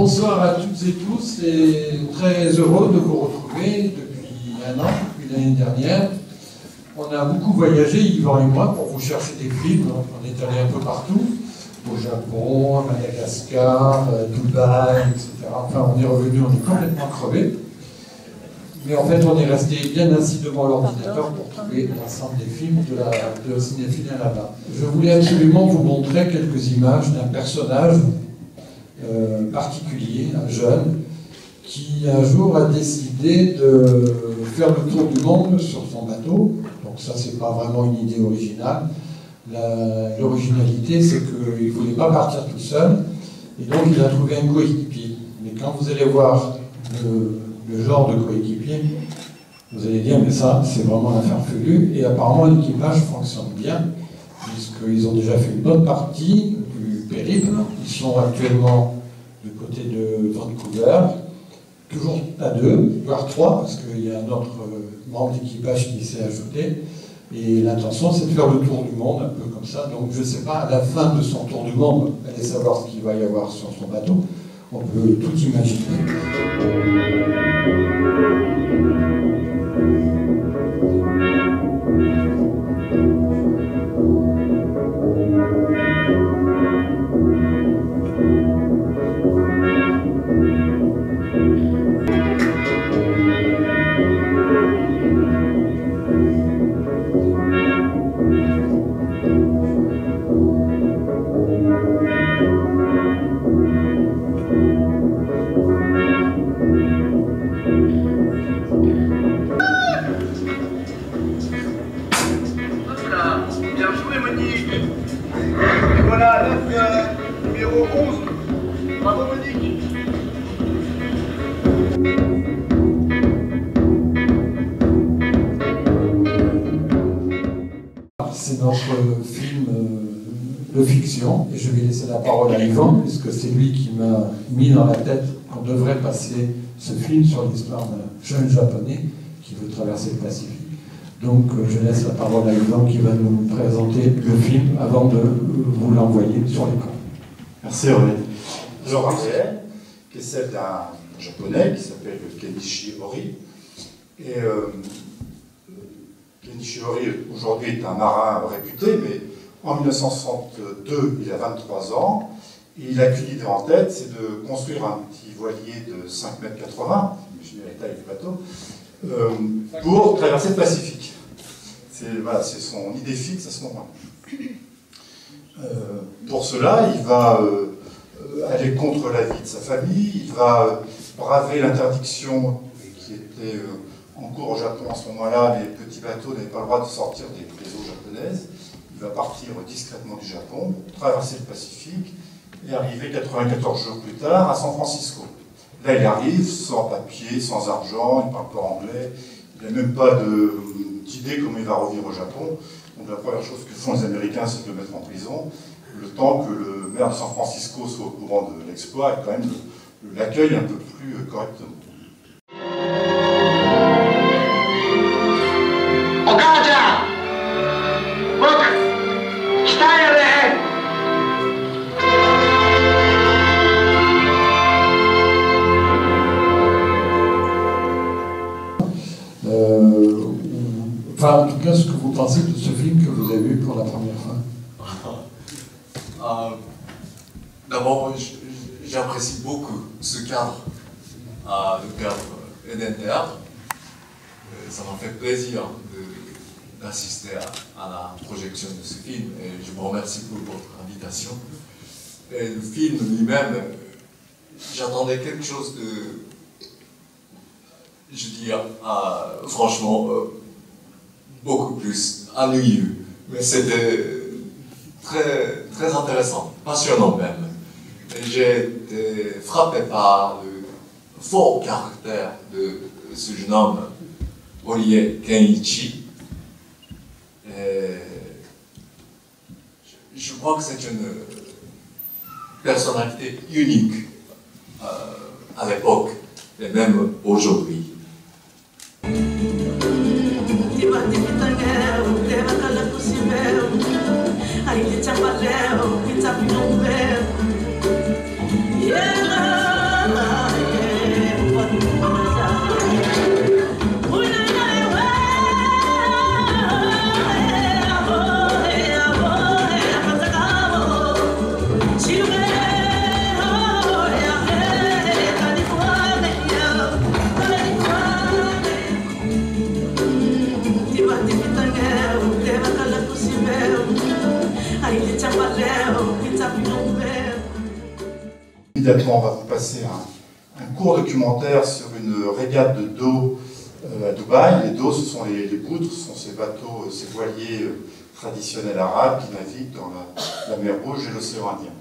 Bonsoir à toutes et tous et très heureux de vous retrouver depuis un an, depuis l'année dernière. On a beaucoup voyagé, Yvan et moi, pour vous chercher des films. On est allé un peu partout, au Japon, à Madagascar, Dubaï, etc. Enfin, on est revenu, on est complètement crevés. Mais en fait, on est resté bien assis devant l'ordinateur pour trouver l'ensemble des films de la cinéphilie là-bas. Je voulais absolument vous montrer quelques images d'un personnage particulier, un jeune, qui un jour a décidé de faire le tour du monde sur son bateau. Donc ça, c'est pas vraiment une idée originale. L'originalité, c'est qu'il ne voulait pas partir tout seul, et donc il a trouvé un coéquipier. Mais quand vous allez voir le genre de coéquipier, vous allez dire, mais ça, c'est vraiment un farfelu, et apparemment l'équipage fonctionne bien, puisqu'ils ont déjà fait une bonne partie du périple. Ils sont actuellement du côté de Vancouver, toujours à 2, voire 3, parce qu'il y a un autre membre d'équipage qui s'est ajouté. Et l'intention, c'est de faire le tour du monde, un peu comme ça. Donc je ne sais pas, à la fin de son tour du monde, allez savoir ce qu'il va y avoir sur son bateau. On peut tout imaginer. C'est notre film de fiction, et je vais laisser la parole à Yvan, puisque c'est lui qui m'a mis dans la tête qu'on devrait passer ce film sur l'histoire d'un jeune japonais qui veut traverser le Pacifique. Donc je laisse la parole à Yvan qui va nous présenter le film avant de vous l'envoyer sur l'écran. Merci René. Alors, réelle, qui est celle d'un japonais qui s'appelle Kenichi Hori. Et Kenichi Hori, aujourd'hui, est un marin réputé, mais en 1962, il a 23 ans. Et il a qu'une idée en tête, c'est de construire un petit voilier de 5,80 m, imaginez la taille du bateau, pour traverser le Pacifique. C'est son idée fixe à ce moment-là. Pour cela, il va aller contre l'avis de sa famille, il va braver l'interdiction qui était en cours au Japon à ce moment-là. Les petits bateaux n'avaient pas le droit de sortir des eaux japonaises. Il va partir discrètement du Japon, traverser le Pacifique et arriver 94 jours plus tard à San Francisco. Là, il arrive sans papier, sans argent, il ne parle pas anglais, il n'a même pas d'idée comment il va revenir au Japon. Donc la première chose que font les Américains, c'est de le mettre en prison, le temps que le maire de San Francisco soit au courant de l'exploit et quand même l'accueille un peu plus correctement. Enfin, en tout cas, ce que vous pensez de ce film que vous avez vu pour la première fois. D'abord, j'apprécie beaucoup ce cadre, le cadre Eden Théâtre. Ça m'a fait plaisir d'assister à la projection de ce film et je vous remercie pour votre invitation. Et le film lui-même, j'attendais quelque chose de, je dirais, franchement, beaucoup plus ennuyeux, mais c'était très intéressant, passionnant même. J'ai été frappé par le fort caractère de ce jeune homme, Horie Kenichi. Je crois que c'est une personnalité unique à l'époque et même aujourd'hui. Yeah. passé un court documentaire sur une régate de dos à Dubaï. Les dos, ce sont les poutres, ce sont ces bateaux, ces voiliers traditionnels arabes qui naviguent dans la mer Rouge et l'océan Indien.